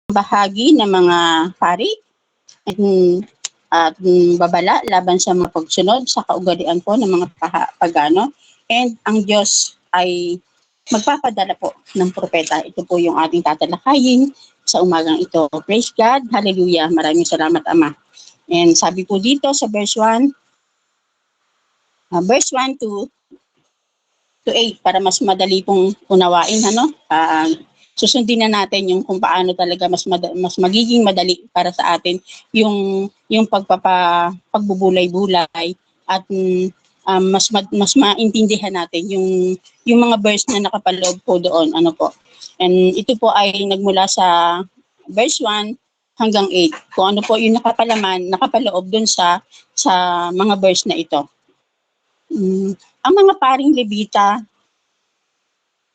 bahagi ng mga pari at babala laban sa mga pagsunod sa kaugalian po ng mga pagano. And ang Diyos ay magpapadala po ng propeta. Ito po yung ating tatalakayin sa umagang ito. Praise God. Hallelujah. Maraming salamat, Ama. And sabi po dito sa verse 1 to 8 para mas madali pong unawain, susundin na natin yung kung paano talaga mas magiging madali para sa atin yung pagbubulay-bulay at mas maintindihan natin yung mga verse na nakapaloob po doon, And ito po ay nagmula sa verse 1 hanggang 8. Kung ano po yung nakapaloob doon sa mga verse na ito. Ang mga paring Levita,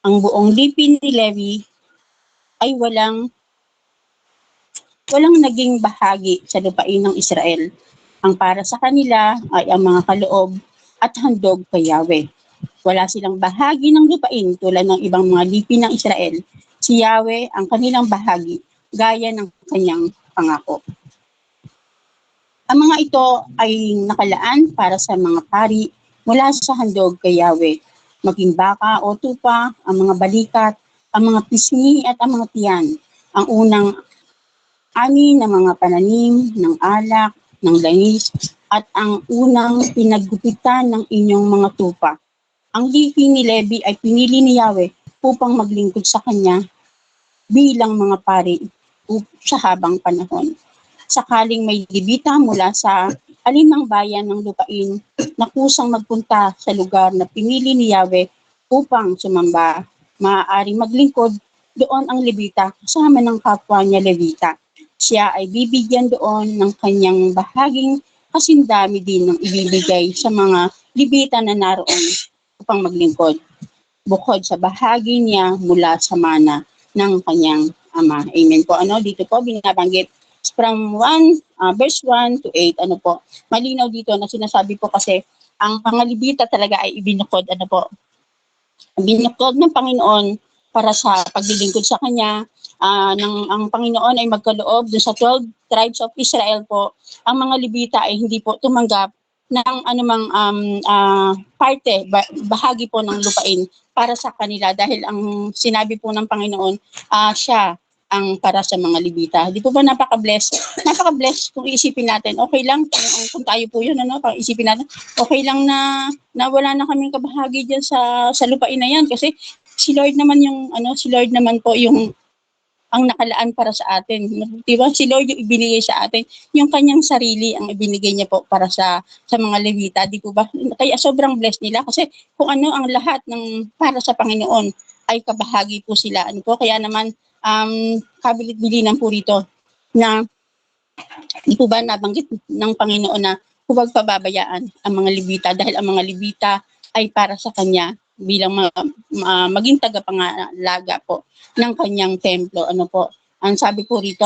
ang buong lipin ni Levi ay walang naging bahagi sa lupain ng Israel. Ang para sa kanila ay ang mga kaloob at handog kay Yahweh. Wala silang bahagi ng lupain tulad ng ibang mga lipin ng Israel. Si Yahweh ang kanilang bahagi, gaya ng kanyang pangako. Ang mga ito ay nakalaan para sa mga pari mula sa handog kay Yahweh, maging baka o tupa, ang mga balikat, ang mga pisngi at ang mga tiyan, ang unang ani ng mga pananim, ng alak, ng langis, at ang unang pinaggupitan ng inyong mga tupa. Ang lipi ni Levi ay pinili ni Yahweh upang maglingkod sa kanya bilang mga pari sa habang panahon. Sakaling may Levita mula sa alinang bayan ng lupain na kusang magpunta sa lugar na pinili ni Yahweh upang sumamba, maaaring maglingkod doon ang Levita kasama ng kapwa niya Levita. Siya ay bibigyan doon ng kanyang bahaging kasindami din ng ibibigay sa mga Levita na naroon upang maglingkod, bukod sa bahagi niya mula sa mana ng kanyang ama. Amen po. Dito po binabanggit from verse 1 to 8, malinaw dito na sinasabi po kasi ang mga Levita talaga ay ibinukod, binukod ng Panginoon para sa paglilingkod sa kanya. Ang Panginoon ay magkaloob dun sa 12 tribes of Israel po. Ang mga Levita ay hindi po tumanggap ng anumang parte, bahagi po ng lupain para sa kanila dahil ang sinabi po ng Panginoon, siya ang para sa mga Levita. Di po ba napaka-bless? Napaka-bless kung isipin natin. Okay lang kung tayo po yun, kung isipin natin, okay lang na wala na kaming kabahagi diyan sa lupain na yan kasi si Lord naman si Lord naman po yung ang nakalaan para sa atin. Di ba? Si Lord yung ibinigay sa atin. Yung kanyang sarili ang ibinigay niya po para sa mga Levita. Di po ba? Kaya sobrang blessed nila kasi kung ano ang lahat ng para sa Panginoon ay kabahagi po sila. Kaya naman kabilit-bilinan po rito na di po ba nabanggit ng Panginoon na huwag pababayaan ang mga Levita dahil ang mga Levita ay para sa kanya bilang maging tagapangalaga po ng kanyang templo. Ang sabi ko rito,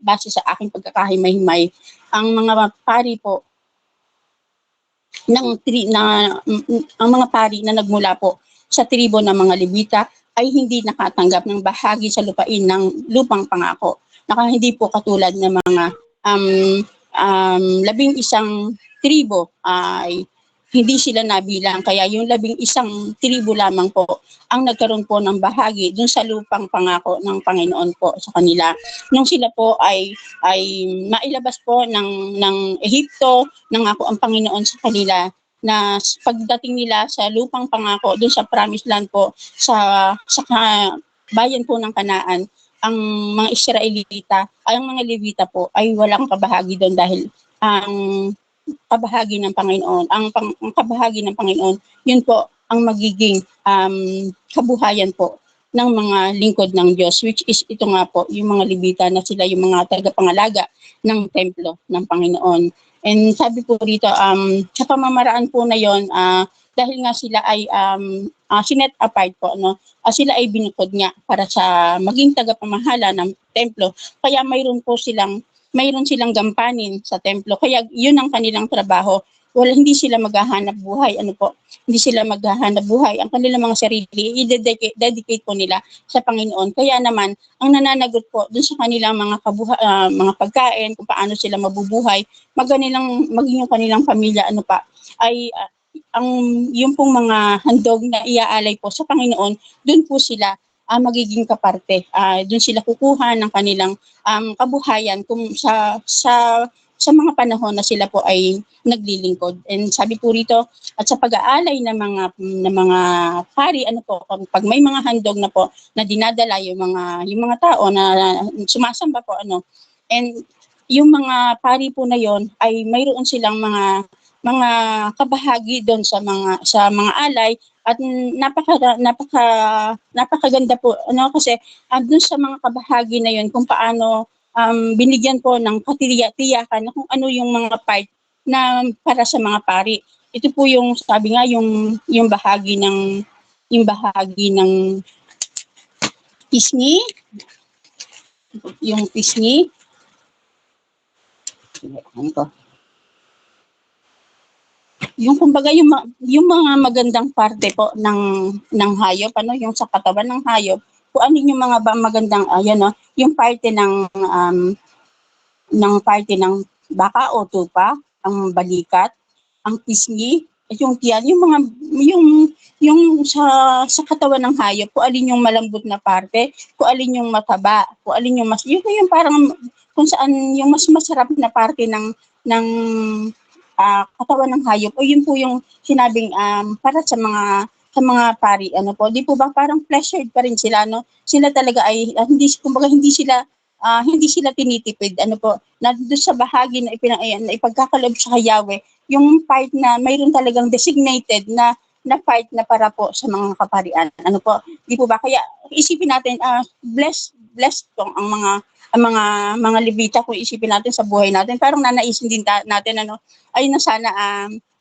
base sa aking pagkakahimay-himay, ang mga pari po ang mga pari na nagmula po sa tribo ng mga Levita ay hindi nakatanggap ng bahagi sa lupain ng lupang pangako. Hindi po katulad ng mga 11 tribo ay hindi sila nabilang. Kaya yung 11 tribo lamang po ang nagkaroon po ng bahagi dun sa lupang pangako ng Panginoon po sa kanila. Nung sila po ay mailabas po ng Ehipto, nangako ang Panginoon sa kanila na pagdating nila sa lupang pangako dun sa promised land po sa bayan po ng Kanaan, ang mga Israelita ay ang mga Levita po ay walang kabahagi doon dahil ang kabahagi ng Panginoon, ang kabahagi ng Panginoon, yun po ang magiging kabuhayan po ng mga lingkod ng Diyos, which is ito nga po, yung mga Levita na sila yung mga tagapangalaga ng templo ng Panginoon. And sabi po rito, sa pamamaraan po na yon, dahil nga sila ay sinet apart po, sila ay binukod nga para sa maging tagapamahala ng templo. Kaya mayroon silang gampanin sa templo. Kaya yun ang kanilang trabaho. hindi sila maghahanap buhay, hindi sila maghahanap buhay. Ang kanilang mga sarili, i-dedicate po nila sa Panginoon. Kaya naman, ang nananagot po dun sa kanilang mga pagkain, kung paano sila mabubuhay, maging yung kanilang pamilya, ay ang yung pong mga handog na iaalay po sa Panginoon, dun po sila magiging kaparte. Dun sila kukuha ng kanilang kabuhayan kung sa mga panahon na sila po ay naglilingkod. And sabi po rito, at sa pag-aalay ng mga pari, pag may mga handog na po na dinadala yung mga tao na sumasamba po, and yung mga pari po na yon ay mayroon silang mga kabahagi doon sa mga alay, at napakaganda po kasi doon sa mga kabahagi na yon kung paano binigyan po ng katiyakan kung ano yung mga part na para sa mga pari. Ito po yung sabi nga yung bahagi ng pisngi, yung pisngi. Yung kumbaga yung mga magandang parte po ng hayop, yung sa katawan ng hayop, kung ano yung mga magandang yung parte ng baka o tupa, ang balikat, ang pisngi, at yung tiyan, yung sa katawan ng hayop, kung alin yung malambot na parte, kung alin yung mataba, kung alin yung yung parang kung saan yung mas masarap na parte ng katawan ng hayop, o yun po yung sinabing para sa mga pari, di po ba parang pleasured pa rin sila, sila talaga ay hindi sila tinitipid, na doon sa bahagi na ipagkakalob sa Yahweh, yung part na mayroon talagang designated na part na para po sa mga kaparian, di po ba? Kaya isipin natin, blessed po ang mga Levita, kung isipin natin sa buhay natin, parang nanaisin din natin, ay na sana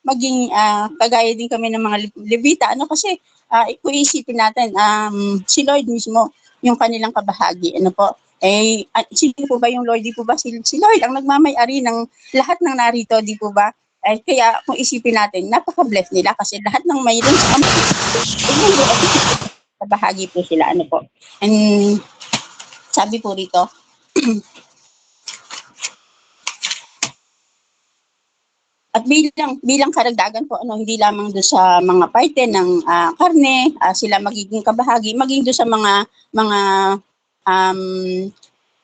maging kagaya din kami ng mga Levita, kasi kung isipin natin, si Lord mismo, yung kanilang kabahagi, sino po ba yung Lord? Di po ba si Lord ang nagmamay-ari ng lahat ng narito, di po ba? Kaya kung isipin natin, napaka-bless nila kasi lahat ng mayroon sa kabahagi po sila, And sabi po rito, at bilang karagdagan po, hindi lamang do sa mga parte ng karne, sila magiging kabahagi, maging do sa mga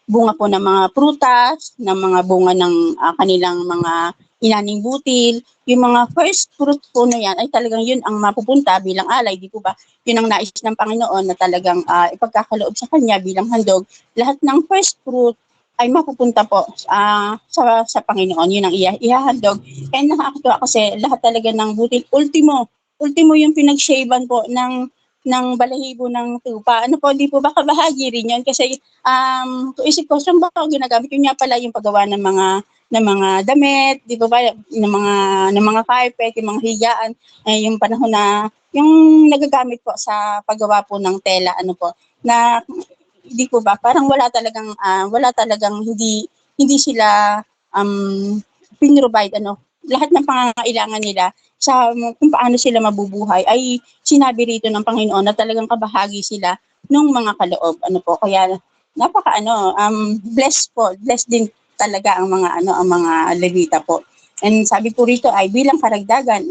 bunga po ng mga prutas, ng mga bunga ng kanilang mga inaning butil, yung mga first fruit po na yan ay talagang yun ang mapupunta bilang alay, di po ba? Yun ang nais ng Panginoon na talagang ipagkakaloob sa Kanya bilang handog. Lahat ng first fruit ay mapupunta po sa Panginoon. Yun ang ihahandog. Kaya nakakatuwa kasi lahat talaga ng butil, ultimo yung pinag-shaven po ng balahibo ng tupa. Di po ba kabahagi rin yun? Kasi kung isip ko, saan ba ako ginagamit? Yun nga pala yung paggawa ng mga damit, di ba ng mga carpet, yung mga higaan, yung panahon na yung nagagamit po sa paggawa po ng tela, na di po ba parang wala talagang hindi sila pinrovide, lahat ng pangangailangan nila sa kung paano sila mabubuhay ay sinabi rito ng Panginoon na talagang kabahagi sila ng mga kaloob, kaya blessed din talaga ang mga Levita po. And sabi po rito ay bilang karagdagan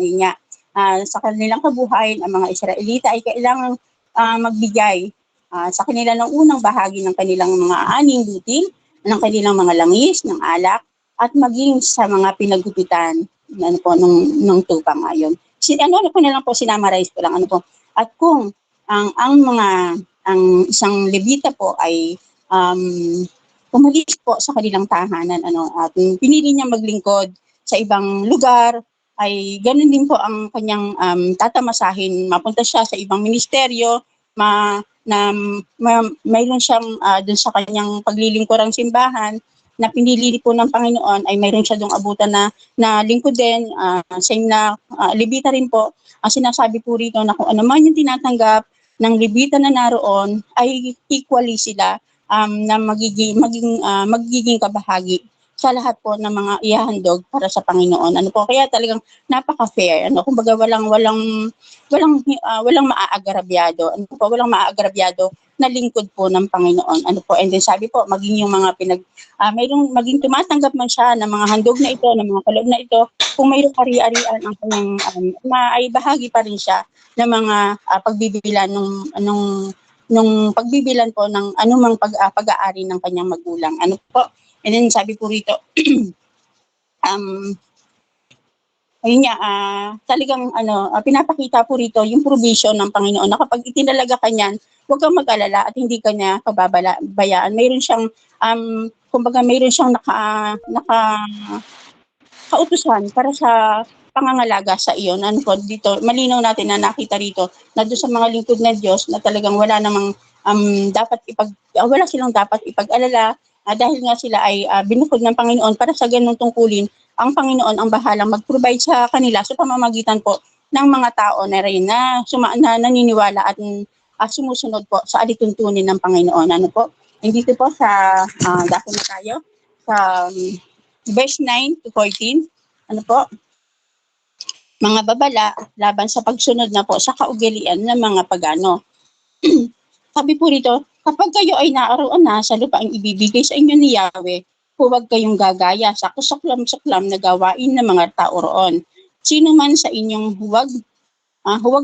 sa kanilang kabuhayan, ang mga Israelita ay kailangang magbigay sa kanila ng unang bahagi ng kanilang mga aning butil, ng kanilang mga langis, ng alak, at maging sa mga pinaggupitan nung tupa ngayon. Ko na lang po, sinamarize ko lang, at kung ang isang Levita po ay umalis po sa kanilang tahanan, at pinili niya maglingkod sa ibang lugar, ay ganun din po ang kanyang tatamasahin, mapunta siya sa ibang ministeryo, mayroon siyang dun sa kanyang paglilingkurang simbahan na pinili po ng Panginoon, ay mayroon siya dong abutan na lingkod din, same na Levita rin po. Ang sinasabi po rito na kung ano man yung tinatanggap ng Levita na naroon, ay equally sila na magiging kabahagi sa lahat po ng mga ihahandog para sa Panginoon. Ano po, kaya talagang napaka-fair. Ano, kumbaga walang maaagrabyado. Ano po, walang maaagrabyado na lingkod po ng Panginoon. Ano po, and then sabi po, maging yung mga mayroong maging tumatanggap man siya ng mga handog na ito, ng mga kaloob na ito, kung mayroong ari-arian ang kanyang ay bahagi pa rin siya ng mga pagbibilan nung pagbibilan po ng anumang pag-aari ng kanyang magulang. Ano po? And then sabi po rito, ayun nga, talagang pinapakita po rito yung provision ng Panginoon na kapag itinalaga ka niyan, huwag kang mag-alala at hindi ka niya pababayaan. Mayroon siyang, kumbaga mayroon siyang kautusan para sa pangangalaga sa iyo. Ano po, dito, malinaw natin na nakita rito na doon sa mga lingkod ng Diyos na talagang wala namang wala silang dapat ipag-alala dahil nga sila ay binukod ng Panginoon para sa ganung tungkulin. Ang Panginoon ang bahalang mag-provide sa kanila sa pamamagitan po ng mga tao na rin na naniniwala at sumusunod po sa alituntunin ng Panginoon. Ano po? Hindi po sa dako na tayo sa verse 9 to 14, ano po? Mga babala laban sa pagsunod na po sa kaugalian ng mga pagano. Sabi po rito, kapag kayo ay naroon na sa lupaing ibibigay sa inyo ni Yahweh, huwag kayong gagaya sa kusuklam-suklam na gawain ng mga tao roon. Sino man sa inyong huwag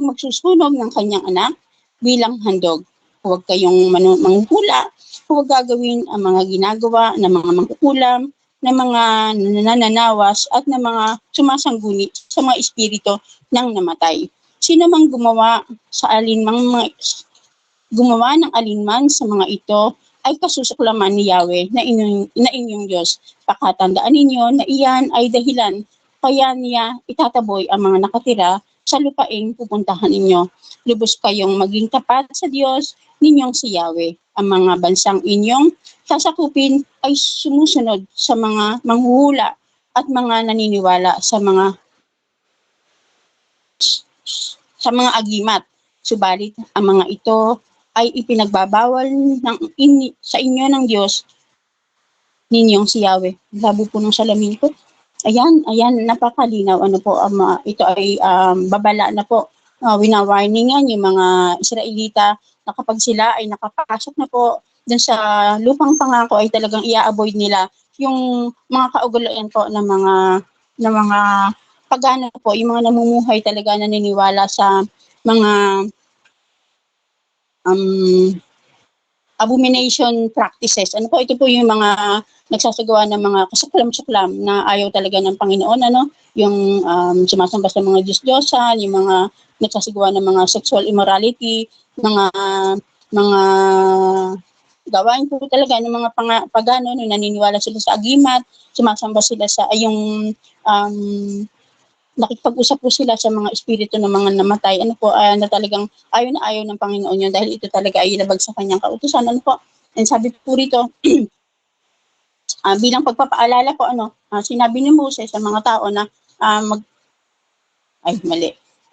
magsusunog ng kanyang anak bilang handog. Huwag kayong manghuhula, huwag gagawin ang mga ginagawa ng mga mangkukulam, ng mga nananawas at ng mga sumasangguni sa mga espiritu ng namatay. Sino mang gumawa ng alinman sa mga ito ay kasusuklaman ni Yahweh na inyong Diyos. Pakatandaan ninyo na iyan ay dahilan kaya niya itataboy ang mga nakatira sa lupaing pupuntahan ninyo. Lubos kayong maging tapat sa Diyos ninyong si Yahweh. Ang mga bansang inyong sasakupin ay sumusunod sa mga manghuhula at mga naniniwala sa mga agimat. Subalit ang mga ito ay ipinagbabawal sa inyo ng Diyos ninyong si Yahweh. Labo po ng salamin ko. Ayan, napakalinaw. Ano po, ito ay babala na po. Winawarningan yung mga Israelita na kapag sila ay nakapasok na po dun sa lupang pangako ay talagang i-avoid nila yung mga kaugalian po ng mga pagano po, yung mga namumuhay talaga na naniniwala sa mga abomination practices. Ano po, ito po yung mga nagsasagawa ng mga kasuklam-suklam na ayaw talaga ng Panginoon, yung sumasamba sa mga Diyos-Diyosan, yung mga nagsasagawa ng mga sexual immorality, mga gawain po talaga ng mga pagano na naniniwala sila sa agimat, sumasamba sila sa nakikipag-usap po sila sa mga espiritu ng mga namatay. Ano po, na talagang ayaw ng Panginoon yun dahil ito talaga ay inabag sa kanyang kautusan. Ano po, and sabi po rito, bilang pagpapaalala po, sinabi ni Moses sa mga tao na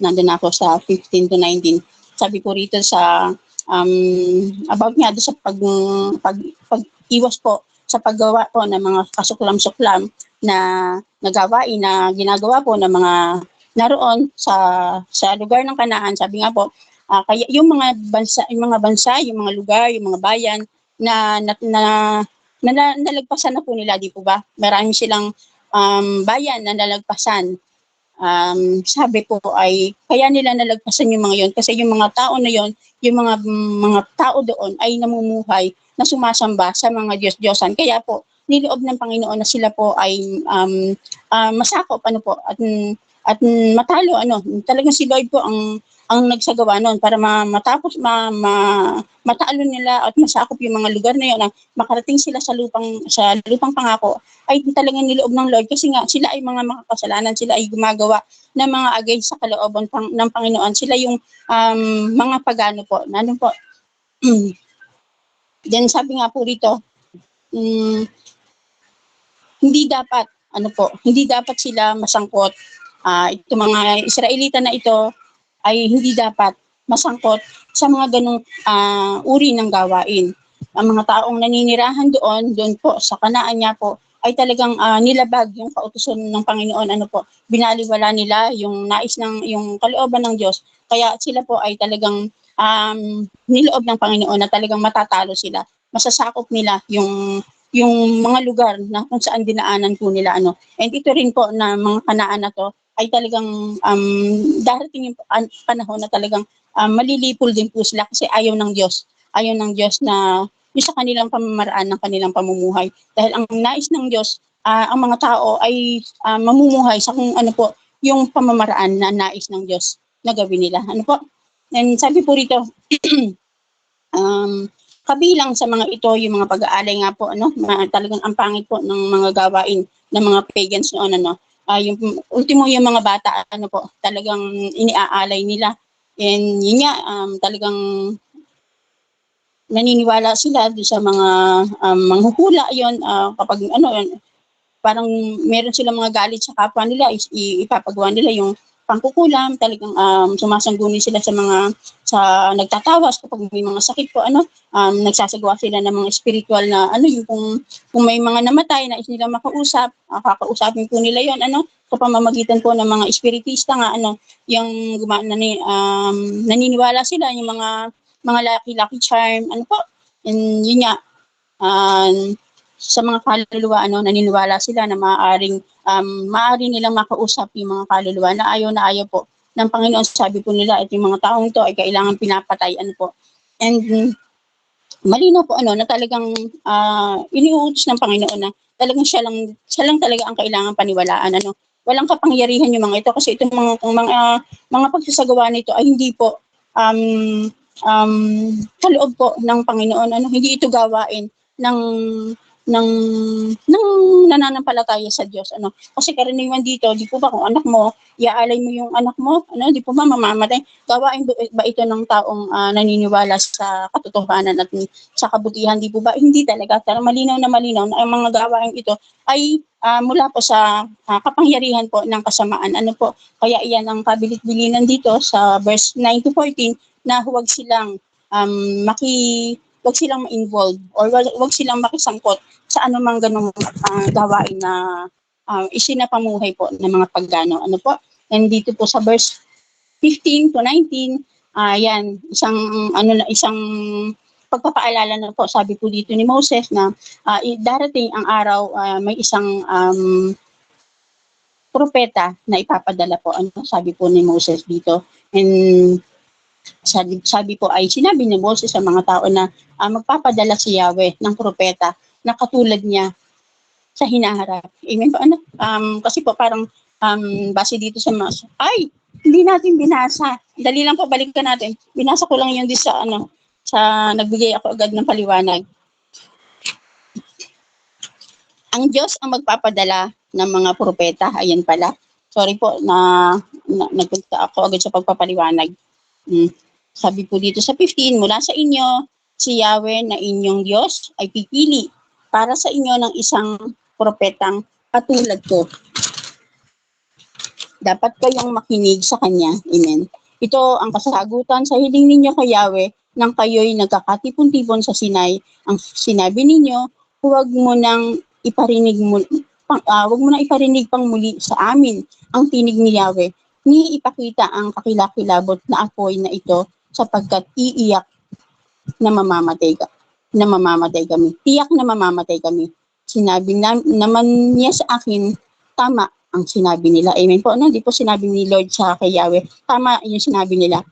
nandun ako sa 15 to 19. Sabi po rito sa about nga doon sa pag-iwas po sa paggawa po ng mga kasuklam-suklam na nagawain na ginagawa po ng mga naroon sa lugar ng Kanaan. Sabi nga po, kaya yung mga bansa, yung mga lugar, yung mga bayan na nalagpasan na po nila, di po ba? Marami silang bayan na nalagpasan. Sabi po ay kaya nila nalagpasan yung mga yon kasi yung mga tao na yon, yung mga tao doon ay namumuhay na sumasamba sa mga Diyos-Diyosan. Kaya po niloob ng Panginoon na sila po ay masakop po at matalo talagang si Lord po ang nagsagawa noon para matapos matalo nila at masakop yung mga lugar na yon na makarating sila sa lupang pangako ay talagang niloob ng Lord kasi nga sila ay mga makakasalanan, sila ay gumagawa ng mga against sa kalooban ng Panginoon. Sila yung mga pagano po. Po? Then sabi nga po rito, hindi dapat sila masangkot. Itong mga Israelita na ito ay hindi dapat masangkot sa mga ganong uri ng gawain. Ang mga taong naninirahan doon po sa Kanaan niya po ay talagang nilabag yung kautusan ng Panginoon, ano po, binaliwala nila yung nais ng yung kalooban ng Diyos. Kaya sila po ay talagang niloob ng Panginoon na talagang matatalo sila. Masasakop nila yung mga lugar na kung saan dinaanan po nila, ano. And ito rin po na mga Kanaan na to ay talagang darating yung panahon na talagang malilipol din po sila kasi ayaw ng Diyos. Ayaw ng Diyos na yung sa kanilang pamamaraan ng kanilang pamumuhay. Dahil ang nais ng Diyos, ang mga tao ay mamumuhay sa kung ano po, yung pamamaraan na nais ng Diyos na gawin nila. Ano po? And sabi po rito, kabilang sa mga ito, yung mga pag-aalay nga po, ano, talagang ang pangit po ng mga gawain ng mga pagans noon, ano. Yung ultimo yung mga bata, ano po, talagang iniaalay nila. And yun nga, talagang naniniwala sila sa mga manghuhula yon, kapag ano, parang meron silang mga galit sa kapwa nila, ipapagawa nila yung pangkukulam, talagang sumasangguni sila sa nagtatawas kapag may mga sakit po, ano, nagsasagawa sila ng mga spiritual na ano, yung kung may mga namatay na nila makausap, kakausapin po nila yon, ano, sa pamamagitan po ng mga espiritista nga, ano, yung naniniwala sila yung mga lucky charm, ano po, and yun nga, sa mga kaluluwa, ano, naniniwala sila na maaari nilang makausap yung mga kaluluwa na ayaw po ng Panginoon. Sabi po nila, at yung mga taong ito ay kailangan pinapatay, ano po. And malinaw po, ano, na talagang iniuutos ng Panginoon na talagang siya lang talaga ang kailangan paniwalaan, ano. Walang kapangyarihan yung mga ito kasi itong mga pagsasagawa nito ay hindi po kaloob po ng Panginoon, ano. Hindi ito gawain ng ng nananampalataya sa Diyos, ano. Kasi karaniwan dito, di po ba kung anak mo, iaalay mo yung anak mo, ano, di po ba mamamatay? Gawain ba ito ng taong naniniwala sa katotohanan at sa kabutihan, di po ba? Hindi talaga. Pero malinaw na ang mga gawain ito ay mula po sa kapangyarihan po ng kasamaan, ano po. Kaya iyan ang kabilit-bilinan dito sa verse 9 to 14 na huwag silang ma-involve or wag silang makisangkot sa anumang ganung gawain na isinapamuhay po ng mga pagano, ano po. And dito po sa verse 15 to 19, yan, isang pagpapaalala na po, sabi po dito ni Moses na darating ang araw, may isang propeta na ipapadala po, ano, sabi po ni Moses dito. And sabi po ay sinabi ni Moses sa mga tao na magpapadala si Yahweh ng propeta na katulad niya sa hinaharap. Amen po, ano? Kasi po parang base dito sa hindi natin binasa. Dali lang po, balikan natin. Binasa ko lang yun sa nagbigay ako agad ng paliwanag. Ang Diyos ang magpapadala ng mga propeta. Ayan pala. Sorry po na nagpunta ako agad sa pagpapaliwanag. Sabi po dito sa 15, mula sa inyo, si Yahweh na inyong Diyos ay pipili para sa inyo ng isang propetang katulad ko. Dapat kayong makinig sa kanya. Amen. Ito ang kasagutan sa hiling ninyo kay Yahweh nang kayo'y nagkakatipon-tipon sa Sinai. Ang sinabi ninyo, huwag mo nang iparinig pang muli sa amin ang tinig ni Yahweh, ni ipakita ang kakilakilabot na apoy na ito sapagkat iiyak na mamamatay kami. Tiyak na mamamatay kami. Sinabi naman niya sa akin, tama ang sinabi nila. Amen po. Ano? Di po sinabi ni Lord sa kay Yahweh. Tama yung sinabi nila.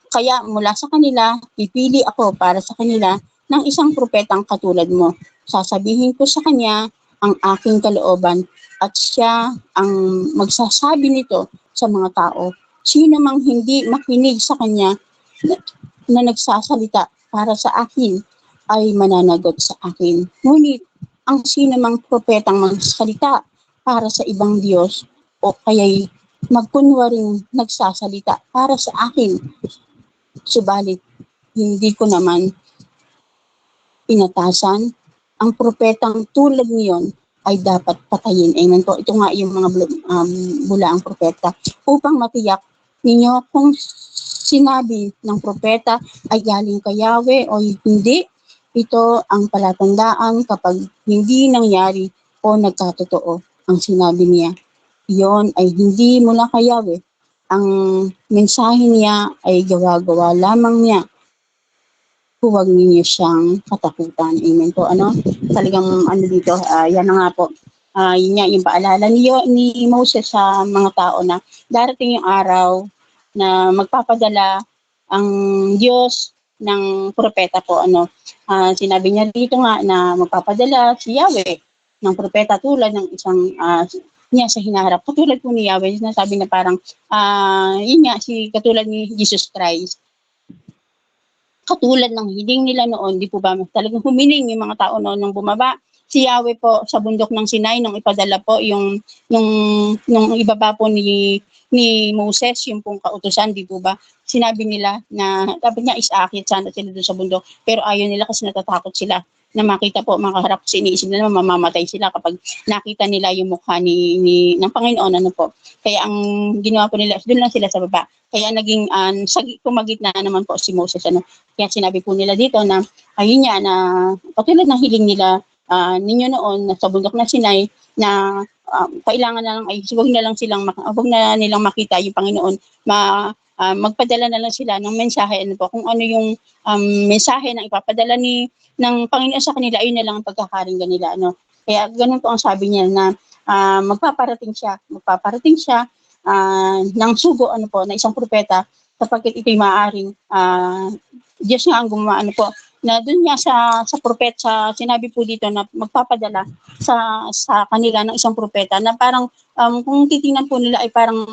Kaya mula sa kanila, pipili ako para sa kanila ng isang propetang katulad mo. Sasabihin ko sa kanya ang aking kalooban at siya ang magsasabi nito sa mga tao. Sino mang hindi makinig sa kanya na nagsasalita para sa akin ay mananagot sa akin. Ngunit ang sino mang propetang magsalita para sa ibang Diyos o kaya'y magkunwaring nagsasalita para sa akin, subalit hindi ko naman inatasan, ang propetang tulad niyon ay dapat patayin. Amen po. Ito nga yung mga bulaang propeta upang matiyak ninyo kung sinabi ng propeta ay galing kay Yahweh o hindi. Ito ang palatandaan kapag hindi nangyari o nagkatotoo ang sinabi niya. Iyon ay hindi mula kay Yahweh. Ang mensahe niya ay gawa-gawa lamang niya. Huwag ninyo siyang katakutan. Amen po. Talagang dito, yan na nga po. Yun nga, yung paalala ni Moses sa mga tao na darating yung araw na magpapadala ang Diyos ng propeta po. Sinabi niya dito nga na magpapadala si Yahweh ng propeta tulad ng isang niya sa hinaharap. Katulad po ni Yahweh, sinasabi na parang, yun nga, katulad ni Jesus Christ. Katulad ng hiling nila noon, di po ba talagang humiling yung mga tao noon nung bumaba si Yahweh po sa bundok ng Sinai nung ipadala po yung nung ibaba po ni Moses yung pong kautusan, di po ba? Sinabi nila na dapat niya isaakyat sana sila doon sa bundok, pero ayaw nila kasi natatakot sila na makita po, makaharap kasi iniisip nila mamamatay sila kapag nakita nila yung mukha ng Panginoon, Kaya ang ginawa po nila, doon lang sila sa baba. Kaya naging kumagitna naman po si Moses, Kaya sinabi po nila dito na, ayun nga, na katulad ng hiling nila ninyo noon, sa bundok na Sinai, na kailangan na lang, wag na nilang makita yung Panginoon, magpadala na lang sila ng mensahe, kung ano yung mensahe na ipapadala ng Panginoon sa kanila, ayun na lang ang pagkakaringgan nila, Kaya ganun po ang sabi niya na magpaparating siya ng sugo, na isang propeta, sapagkat ito'y maaaring Diyos nga ang gumawa, na doon nga sa propeta, sinabi po dito na magpapadala sa kanila ng isang propeta na parang kung titingnan po nila ay parang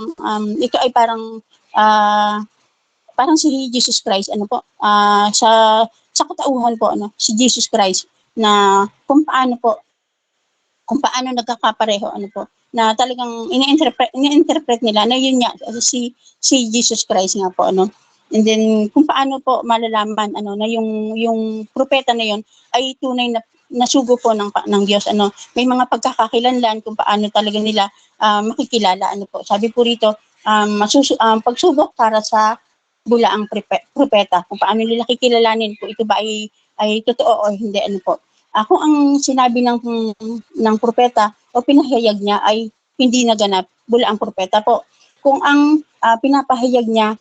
ito ay parang si Jesus Christ, sa katauhan po, si Jesus Christ, na kung paano nagkakapareho, na talagang ini-interpret nila na yun nga si Jesus Christ nga po, And then kung paano po malalaman na yung propeta na yun ay tunay na nasugo po ng Diyos, may mga pagkakakilanlan kung paano talaga nila makikilala, Sabi po rito, pagsubok para sa bulaang propeta, kung paano nila kikilalanin kung ito ba ay totoo o hindi, kung ang sinabi ng propeta o pinahayag niya ay hindi naganap, bulaang propeta po. Kung ang pinapahayag niya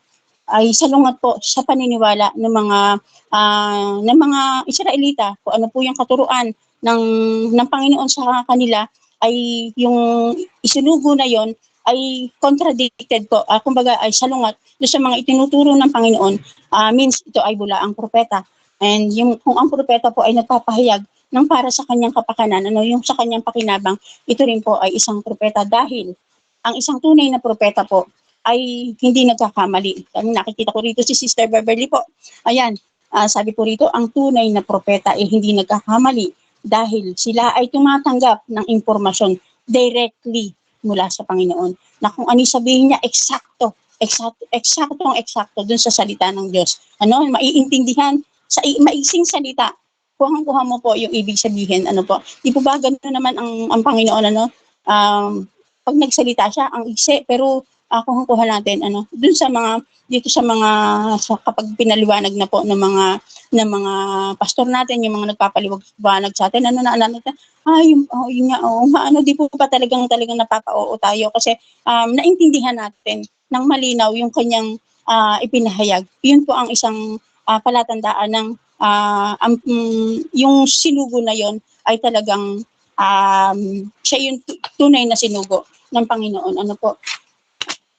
ay salungat po sa paniniwala ng mga Israelita, kung ano po yung katuruan ng Panginoon sa kanila, ay yung isinugo na yon ay contradicted po, kumbaga ay salungat doon sa mga itinuturo ng Panginoon, means ito ay bulaang propeta. And kung ang propeta po ay nagpapahayag ng para sa kanyang kapakanan, yung sa kanyang pakinabang, ito rin po ay isang propeta, dahil ang isang tunay na propeta po ay hindi nagkakamali. Nakikita ko rito si Sister Beverly po. Ayan, sabi po rito, ang tunay na propeta ay hindi nagkakamali dahil sila ay tumatanggap ng impormasyon directly mula sa Panginoon. Na kung ano sabihin niya, eksakto dun sa salita ng Diyos. Maiintindihan sa maiksing salita. Kuhang-kuha mo po yung ibig sabihin, Di po ba ganun naman ang Panginoon, pag nagsalita siya, ang iksi, pero kuhang-kuha natin, dun sa kapag pinaliwanag na po ng mga pastor natin, yung mga nagpapaliwanag sa atin, yun nga, di po pa talagang napapa-oo tayo kasi naintindihan natin ng malinaw yung kanyang ipinahayag. Yun po ang isang palatandaan ng yung sinugo na yon ay talagang siya yung tunay na sinugo ng Panginoon.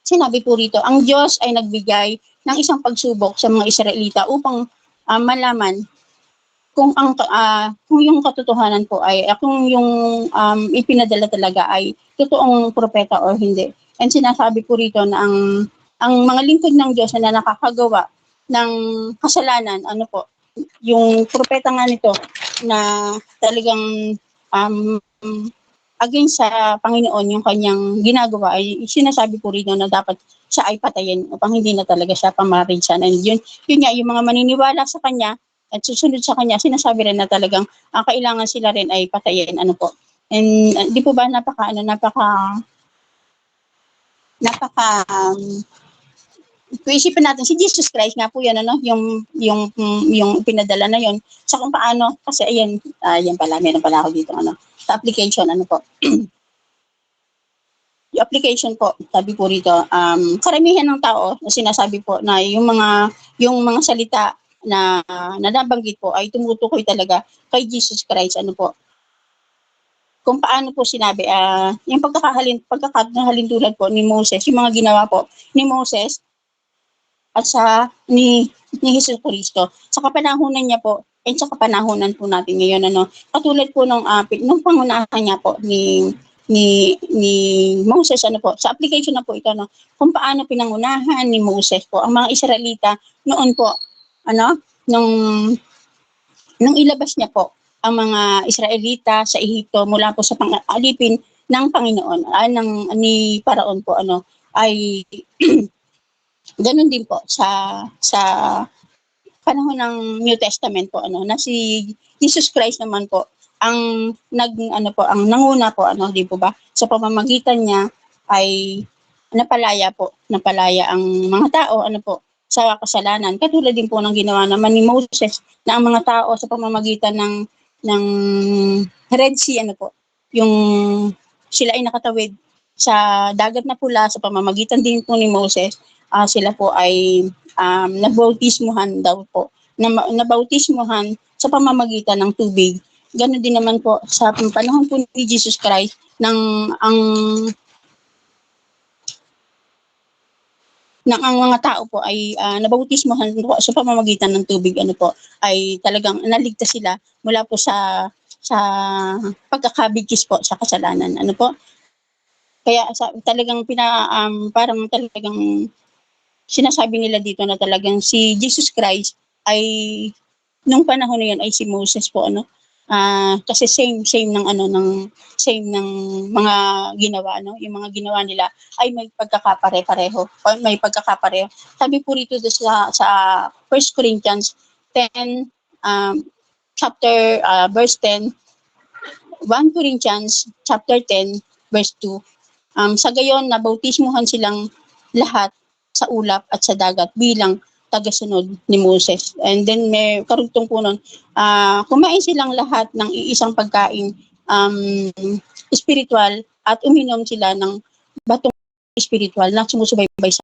Sinabi po rito, ang Diyos ay nagbigay ng isang pagsubok sa mga Israelita upang malaman kung yung katotohanan po ay kung yung ipinadala talaga ay totoong propeta o hindi. And sinasabi po rito na ang mga lingkod ng Diyos na nakakagawa ng kasalanan, yung propeta nga nito na talagang against sa Panginoon yung kanyang ginagawa, ay sinasabi po rito na dapat siya ay patayin upang hindi na talaga siya pamarisan. And yun nga, yung mga maniniwala sa kanya at susunod sa kanya, sinasabi rin na talagang kailangan sila rin ay patayin. And di po ba napaka kung isipin natin si Jesus Christ nga po yan, ano, yung pinadala na yon sa kung paano, kasi ayan, yan pala, meron pala ako dito, ano, sa application, ano po, yung application po, sabi po rito, karamihan ng tao na sinasabi po na yung mga salita na nabanggit po ay tumutukoy talaga kay Jesus Christ, ano po, kung paano po sinabi, yung pagkakahalintulad po ni Moses, yung mga ginawa po ni Moses at ni Hesus Kristo sa kapanahunan niya po and sa kapanahunan po natin ngayon, ano, katulad po nung pangunahan niya po ni Moses, ano po, sa application na po ito, no, kung paano pinangunahan ni Moses po ang mga Israelita noon po, ano, nung ilabas niya po ang mga Israelita sa Ehipto mula po sa pang-alipin ng Panginoon, ni Paraon po, ano, ay ganun din po sa panahon ng New Testament po, ano, na si Jesus Christ naman po ang ang nanguna po, ano, di po ba, sa pamamagitan niya ay napalaya ang mga tao, ano po, sa kasalanan, katulad din po ng ginawa naman ni Moses na ang mga tao sa pamamagitan ng Red Sea, ano po, yung sila ay nakatawid sa dagat na pula sa pamamagitan din po ni Moses, sila po ay nabautismuhan daw po, nabautismuhan sa pamamagitan ng tubig. Ganon din naman po sa panahon po ni Jesus Christ ang mga tao po ay nabautismuhan po sa pamamagitan ng tubig, ano po, ay talagang naligtas sila mula po sa pagkakabigkis po sa kasalanan, ano po. Kaya talagang parang talagang sinasabi nila dito na talagang si Jesus Christ ay nung panahon na yun ay si Moses po, ano, kasi same ng mga ginawa, no, yung mga ginawa nila ay may pagkakapareho. Sabi po rito sa 1 Corinthians 10, chapter verse 10, 1 Corinthians chapter 10 verse 2, sa gayon nabautismuhan silang lahat sa ulap at sa dagat bilang tagasunod ni Moses. And then may karugtong po nun, kumain silang lahat ng iisang pagkain spiritual at uminom sila ng batong spiritual na sumusubaybay sa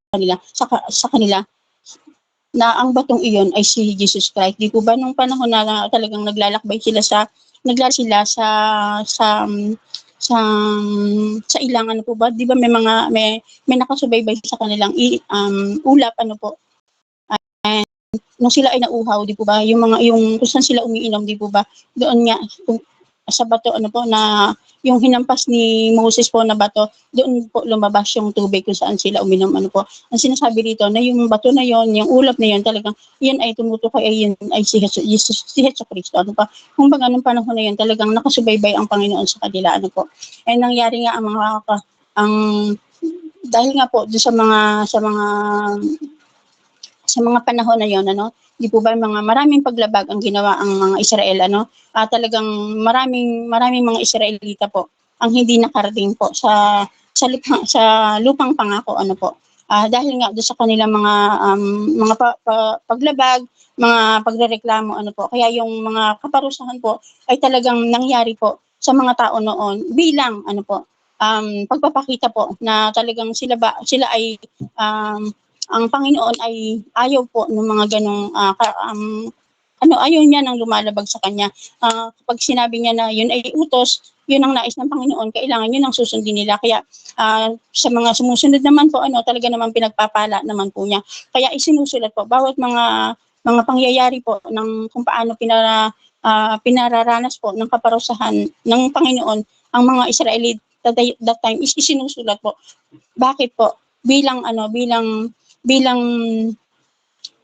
kanila na ang batong iyon ay si Jesus Christ. Di po ba nung panahon na talagang naglalakbay sila sa sa ilang, ano po ba, di ba may nakasubaybay sa kanilang ulap, ano po, and nung sila ay nauhaw, di po ba, yung kung saan sila umiinom, di po ba, doon nga sa bato, ano po, na yung hinampas ni Moses po na bato, doon po lumabas yung tubig kung saan sila uminom, ano po. Ang sinasabi dito na yung bato na yon, yung ulap na yon, talagang yun ay tumutukoy ay si Hesus Kristo, ano pa. Kung baga nung panahon na yun, talagang nakasubaybay ang Panginoon sa kanila, ano po. And nangyari nga dahil nga po doon sa mga panahon na yon, ano, di po ba maraming paglabag ang ginawa ang mga Israel, ano, talagang maraming mga Israelita po ang hindi nakarating po sa lupang pangako, ano po. Dahil nga doon sa kanilang mga paglabag, mga pagrereklamo, ano po. Kaya yung mga kaparusahan po ay talagang nangyari po sa mga tao noon bilang, ano po, pagpapakita po na talagang sila ay ang Panginoon ay ayaw po ng mga ganong ayaw niya nang lumalabag sa kanya. Kapag sinabi niya na yun ay utos, yun ang nais ng Panginoon, kailangan yun ang susundin nila. Kaya sa mga sumusunod naman po, ano, talaga naman pinagpapala naman po niya. Kaya isinusulat po bawat mga pangyayari po ng kung paano pinararanas po ng kaparusahan ng Panginoon ang mga Israelite that time is isinusulat po. Bakit po? Bilang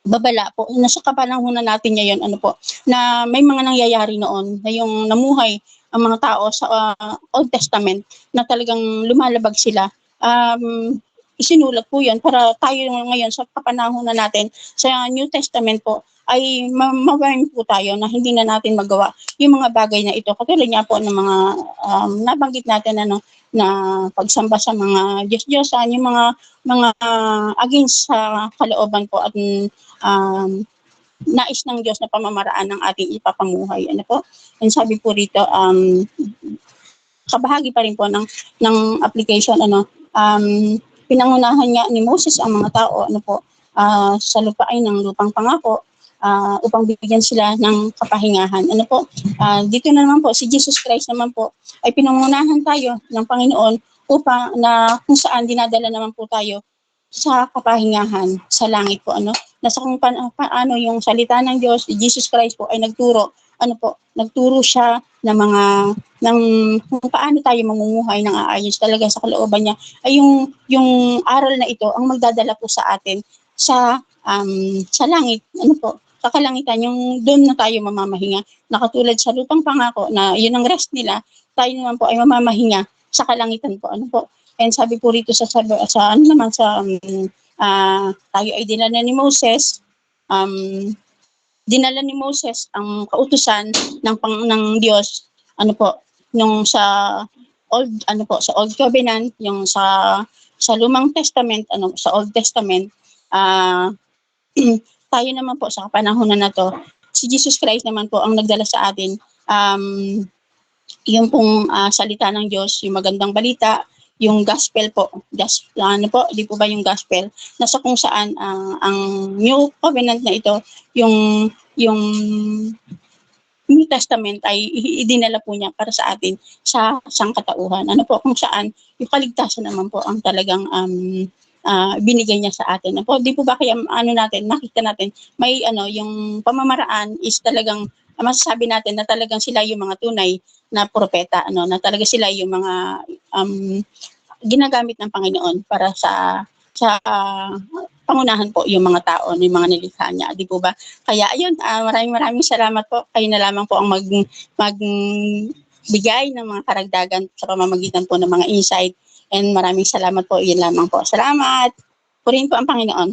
babala po na sa kapanahunan natin ngayon, ano po, na may mga nangyayari noon na yung namuhay ang mga tao sa Old Testament na talagang lumalabag sila. Isinulat po yan para tayo ngayon sa kapanahunan natin sa New Testament po ay mawain po tayo na hindi na natin magawa yung mga bagay na ito. Katulad nga po ng mga nabanggit natin na pagsamba sa mga Diyos-Diyosan, yung mga against sa kalooban po at nais ng Diyos na pamamaraan ng ating ipapamuhay. Ano po? And sabi po rito, kabahagi pa rin po ng application, pinangunahan nga ni Moses ang mga tao, sa lupain ng lupang pangako, upang bigyan sila ng kapahingahan. Dito na naman po, si Jesus Christ naman po, ay pinangunahan tayo ng Panginoon upang na kung saan dinadala naman po tayo sa kapahingahan sa langit po, nasa kung paano yung salita ng Diyos. Jesus Christ po ay nagturo siya ng kung paano tayo mamumuhay ng aayos talaga sa kalooban niya, ay yung aral na ito ang magdadala po sa atin sa langit, sa kalangitan, yung doon na tayo mamamahinga, nakatulad sa lupang pangako na yun ang rest nila, tayo naman po ay mamamahinga sa kalangitan po, And sabi po rito tayo ay dinala ni Moses, ang kautusan ng Diyos, nung sa Old Covenant, yung sa Lumang Testament, sa Old Testament, tayo naman po sa panahon na to, si Jesus Christ naman po ang nagdala sa atin, yung pong salita ng Diyos, yung magandang balita, yung gospel po, di po ba yung gospel, nasa kung saan ang New Covenant na ito, yung New Testament ay idinala po niya para sa atin sa sangkatauhan. Kung saan yung kaligtasan naman po ang talagang binigay niya sa atin. Di po ba kaya nakita natin, may yung pamamaraan is talagang masasabi natin na talagang sila yung mga tunay na propeta, na talaga sila yung mga ginagamit ng Panginoon para sa pangunahan po yung mga tao, yung mga nilikha niya, di po ba? Kaya ayun, maraming salamat po. Kayo na lamang po ang magbigay ng mga karagdagan sa pamamagitan po ng mga insight, and maraming salamat po. Yun lamang po. Salamat. Purihin po ang Panginoon.